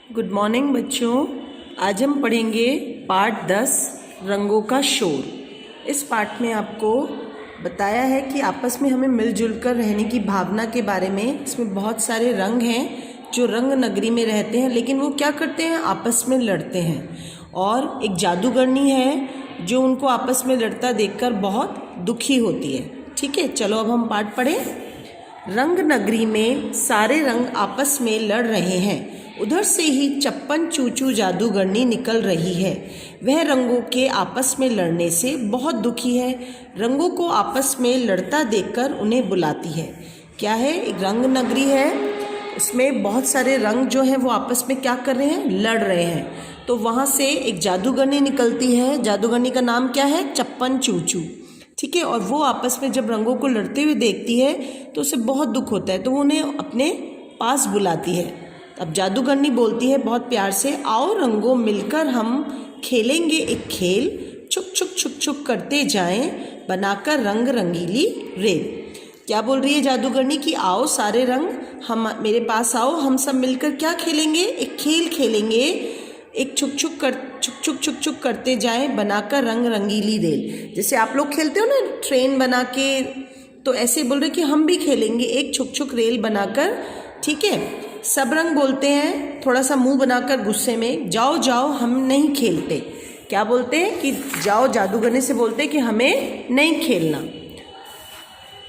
Good morning बच्चों। आज हम पढ़ेंगे पार्ट 10 रंगों का शोर। इस पार्ट में आपको बताया है कि आपस में हमें मिलजुल कर रहने की भावना के बारे में। इसमें बहुत सारे रंग हैं जो रंग नगरी में रहते हैं, लेकिन वो क्या करते हैं, आपस में लड़ते हैं। और एक जादूगरनी है जो उनको आपस में लड़ता देखकर बहुत दुखी होती है। ठीक है, चलो अब हम पार्ट पढ़ें। रंग नगरी में सारे रंग आपस में लड़ रहे हैं। उधर से ही चप्पन चूचू जादूगरनी निकल रही है। वह रंगों के आपस में लड़ने से बहुत दुखी है। रंगों को आपस में लड़ता देखकर उन्हें बुलाती है। क्या है, एक रंग नगरी है, उसमें बहुत सारे रंग जो हैं वो आपस में क्या कर रहे हैं, लड़ रहे हैं। तो वहाँ से एक जादूगरनी निकलती है। जादूगरनी का नाम क्या है, चप्पन चूचू। ठीक है, और वो आपस में जब रंगों को लड़ते हुए देखती है तो उसे बहुत दुख होता है, तो वो उन्हें अपने पास बुलाती है। अब जादूगरनी बोलती है बहुत प्यार से, आओ रंगों मिलकर हम खेलेंगे एक खेल, छुक छुक छुक छुक करते जाएं बनाकर रंग रंगीली रेल। क्या बोल रही है जादूगरनी कि आओ सारे रंग हम मेरे पास आओ, हम सब मिलकर क्या खेलेंगे, एक खेल खेलेंगे, एक छुक छुक करते जाएं बनाकर रंग रंगीली रेल। जैसे आप लोग खेलते हो ना ट्रेन बना के, तो ऐसे बोल रहे कि हम भी खेलेंगे एक छुक छुक रेल बनाकर। ठीक है, सब रंग बोलते हैं थोड़ा सा मुंह बनाकर गुस्से में, जाओ जाओ हम नहीं खेलते। क्या बोलते हैं कि जाओ, जादूगरनी से बोलते हैं कि हमें नहीं खेलना।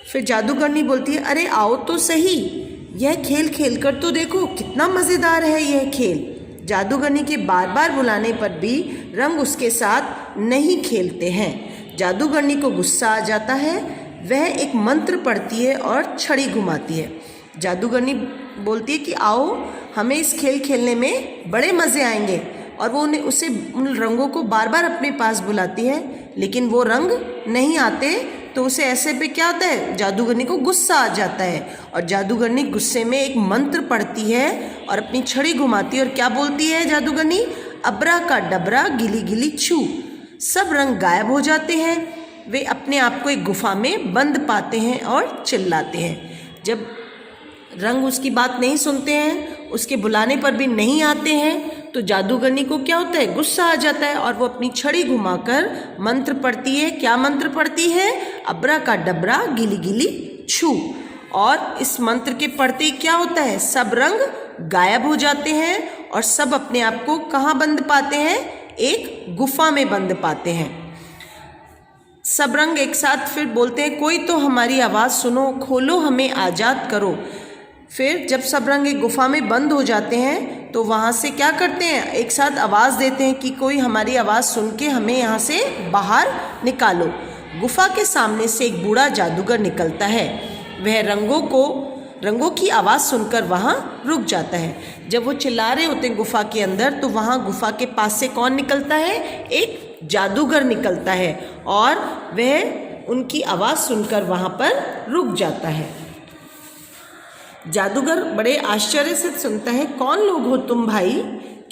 फिर जादूगरनी बोलती है, अरे आओ तो सही, यह खेल खेल कर तो देखो कितना मज़ेदार है यह खेल। जादूगरनी के बार बार बुलाने पर भी रंग उसके साथ नहीं खेलते हैं। जादूगरनी को गुस्सा आ जाता है। वह एक मंत्र पढ़ती है और छड़ी घुमाती है। जादूगरनी बोलती है कि आओ हमें इस खेल खेलने में बड़े मज़े आएंगे, और वो उन रंगों को बार बार अपने पास बुलाती है, लेकिन वो रंग नहीं आते। तो उसे ऐसे पे क्या होता है, जादूगरनी को गुस्सा आ जाता है, और जादूगरनी गुस्से में एक मंत्र पढ़ती है और अपनी छड़ी घुमाती है। और क्या बोलती है जादूगरनी, अबरा का डबरा गिली गिली छू। सब रंग गायब हो जाते हैं। वे अपने आप को एक गुफा में बंद पाते हैं और चिल्लाते हैं। जब रंग उसकी बात नहीं सुनते हैं, उसके बुलाने पर भी नहीं आते हैं, तो जादूगरनी को क्या होता है, गुस्सा आ जाता है, और वो अपनी छड़ी घुमाकर मंत्र पढ़ती है। क्या मंत्र पढ़ती है, अबरा का डबरा गिली गिली छू। और इस मंत्र के पढ़ते ही क्या होता है, सब रंग गायब हो जाते हैं और सब अपने आप को कहाँ बंद पाते हैं, एक गुफा में बंद पाते हैं। सब रंग एक साथ फिर बोलते हैं, कोई तो हमारी आवाज़ सुनो, खोलो हमें आज़ाद करो। फिर जब सब रंग एक गुफा में बंद हो जाते हैं तो वहाँ से क्या करते हैं, एक साथ आवाज़ देते हैं कि कोई हमारी आवाज़ सुन के हमें यहाँ से बाहर निकालो। गुफा के सामने से एक बूढ़ा जादूगर निकलता है। वह रंगों की आवाज़ सुनकर वहाँ रुक जाता है। जब वो चिल्ला रहे होते हैं गुफा के अंदर, तो वहाँ गुफा के पास से कौन निकलता है, एक जादूगर निकलता है, और वह उनकी आवाज़ सुनकर वहाँ पर रुक जाता है। जादूगर बड़े आश्चर्य से सुनता है, कौन लोग हो तुम भाई,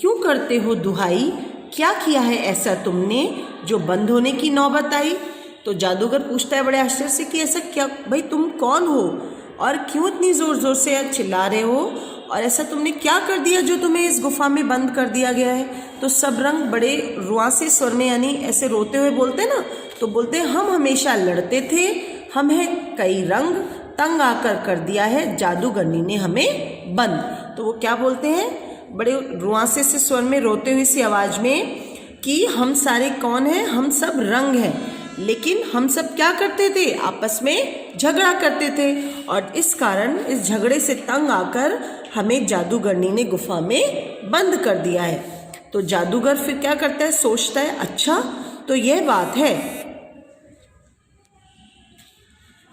क्यों करते हो दुहाई, क्या किया है ऐसा तुमने जो बंद होने की नौबत आई। तो जादूगर पूछता है बड़े आश्चर्य से कि ऐसा क्या भाई, तुम कौन हो और क्यों इतनी ज़ोर ज़ोर से चिल्ला रहे हो, और ऐसा तुमने क्या कर दिया जो तुम्हें इस गुफा में बंद कर दिया गया है। तो सब रंग बड़े रुआंसे स्वर में, यानी ऐसे रोते हुए बोलते हैं ना, तो बोलते हैं हम हमेशा लड़ते थे, हम हैं कई रंग, तंग आकर कर दिया है जादूगरनी ने हमें बंद। तो वो क्या बोलते हैं, बड़े रुआंसे से स्वर में, रोते हुए सी आवाज़ में, कि हम सारे कौन हैं, हम सब रंग हैं, लेकिन हम सब क्या करते थे, आपस में झगड़ा करते थे, और इस कारण इस झगड़े से तंग आकर हमें जादूगरनी ने गुफा में बंद कर दिया है। तो जादूगर फिर क्या करता है, सोचता है अच्छा तो यह बात है,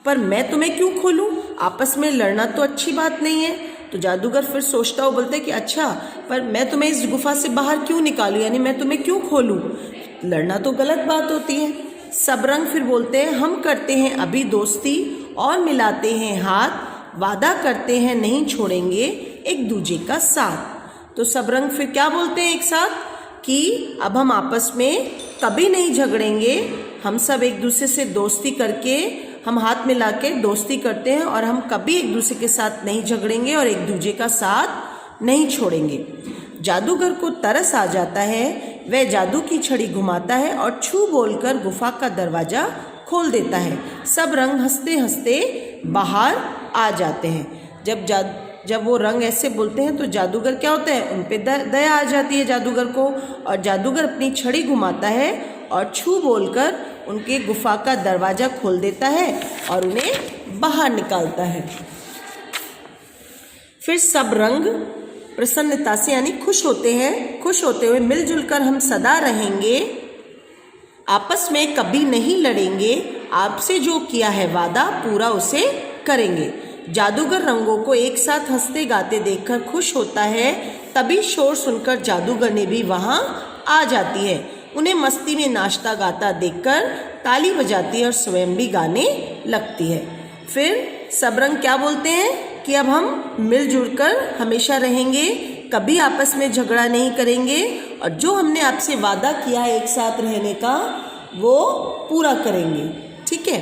पर मैं तुम्हें क्यों खोलूं, आपस में लड़ना तो अच्छी बात नहीं है। तो जादूगर फिर सोचता हुआ बोलता है कि अच्छा, पर मैं तुम्हें इस गुफा से बाहर क्यों निकालूं, यानी मैं तुम्हें क्यों खोलूं, लड़ना तो गलत बात होती है। सब रंग फिर बोलते हैं, हम करते हैं अभी दोस्ती और मिलाते हैं हाथ, वादा करते हैं नहीं छोड़ेंगे एक दूजे का साथ। तो सब रंग फिर क्या बोलते हैं एक साथ, कि अब हम आपस में कभी नहीं झगड़ेंगे, हम सब एक दूसरे से दोस्ती करके, हम हाथ मिला के दोस्ती करते हैं, और हम कभी एक दूसरे के साथ नहीं झगड़ेंगे और एक दूसरे का साथ नहीं छोड़ेंगे। जादूगर को तरस आ जाता है। वह जादू की छड़ी घुमाता है और छू बोलकर गुफा का दरवाजा खोल देता है। सब रंग हंसते हंसते बाहर आ जाते हैं। जब वो रंग ऐसे बोलते हैं तो जादूगर क्या होता है, उन पे दया आ जाती है जादूगर को, और जादूगर अपनी छड़ी घुमाता है और छू बोलकर उनके गुफा का दरवाज़ा खोल देता है और उन्हें बाहर निकालता है। फिर सब रंग प्रसन्नता से यानी खुश होते हैं। खुश होते हुए मिलजुल कर हम सदा रहेंगे, आपस में कभी नहीं लड़ेंगे, आपसे जो किया है वादा पूरा उसे करेंगे। जादूगर रंगों को एक साथ हंसते गाते देखकर खुश होता है। तभी शोर सुनकर जादूगरनी भी वहाँ आ जाती है। उन्हें मस्ती में नाचता गाता देखकर ताली बजाती है और स्वयं भी गाने लगती है। फिर सब रंग क्या बोलते हैं कि अब हम मिलजुल कर हमेशा रहेंगे, कभी आपस में झगड़ा नहीं करेंगे और जो हमने आपसे वादा किया है एक साथ रहने का वो पूरा करेंगे। ठीक है।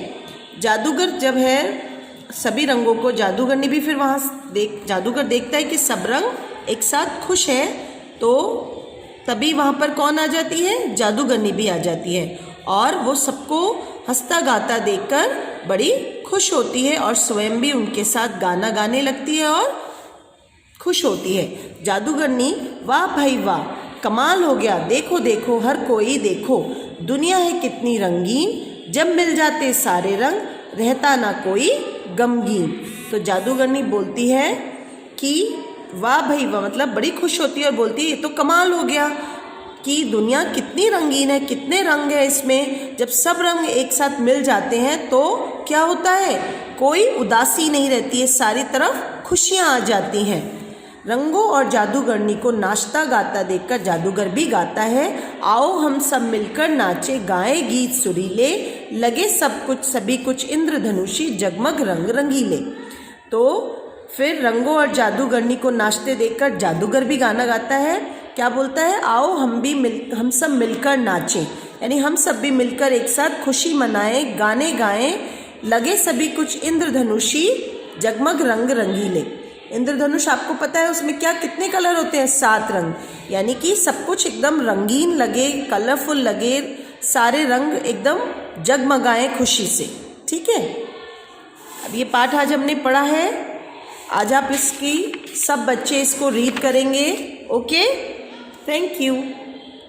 जादूगर जब है सभी रंगों को, जादूगरनी भी फिर वहाँ जादूगर देखता है कि सब रंग एक साथ खुश है, तो तभी वहाँ पर कौन आ जाती है, जादूगरनी भी आ जाती है और वो सबको हंसता गाता देखकर बड़ी खुश होती है और स्वयं भी उनके साथ गाना गाने लगती है और खुश होती है। जादूगरनी, वाह भाई वाह, कमाल हो गया, देखो देखो हर कोई देखो, दुनिया है कितनी रंगीन, जब मिल जाते सारे रंग रहता ना कोई गमगीन। तो जादूगरनी बोलती है कि वाह भाई वाह, मतलब बड़ी खुश होती है और बोलती है ये तो कमाल हो गया कि दुनिया कितनी रंगीन है, कितने रंग है इसमें, जब सब रंग एक साथ मिल जाते हैं तो क्या होता है, कोई उदासी नहीं रहती है, सारी तरफ खुशियाँ आ जाती हैं। रंगों और जादूगरनी को नाचता गाता देखकर जादूगर भी गाता है, आओ हम सब मिलकर नाचे गाएं गीत सुरीले, लगे सब कुछ सभी कुछ इंद्रधनुषी जगमग रंग रंगीले। तो फिर रंगों और जादूगरनी को नाचते देखकर जादूगर भी गाना गाता है। क्या बोलता है, आओ हम सब मिलकर नाचें, यानी हम सब भी मिलकर एक साथ खुशी मनाएं, गाने गाएं, लगे सभी कुछ इंद्रधनुषी जगमग रंग रंगीले। इंद्रधनुष आपको पता है उसमें क्या कितने कलर होते हैं, 7 रंग, यानी कि सब कुछ एकदम रंगीन लगे, कलरफुल लगे, सारे रंग एकदम जगमगाए खुशी से। ठीक है। अब ये पाठ आज हमने पढ़ा है, आज आप इसकी सब बच्चे इसको रीड करेंगे। Okay, thank you.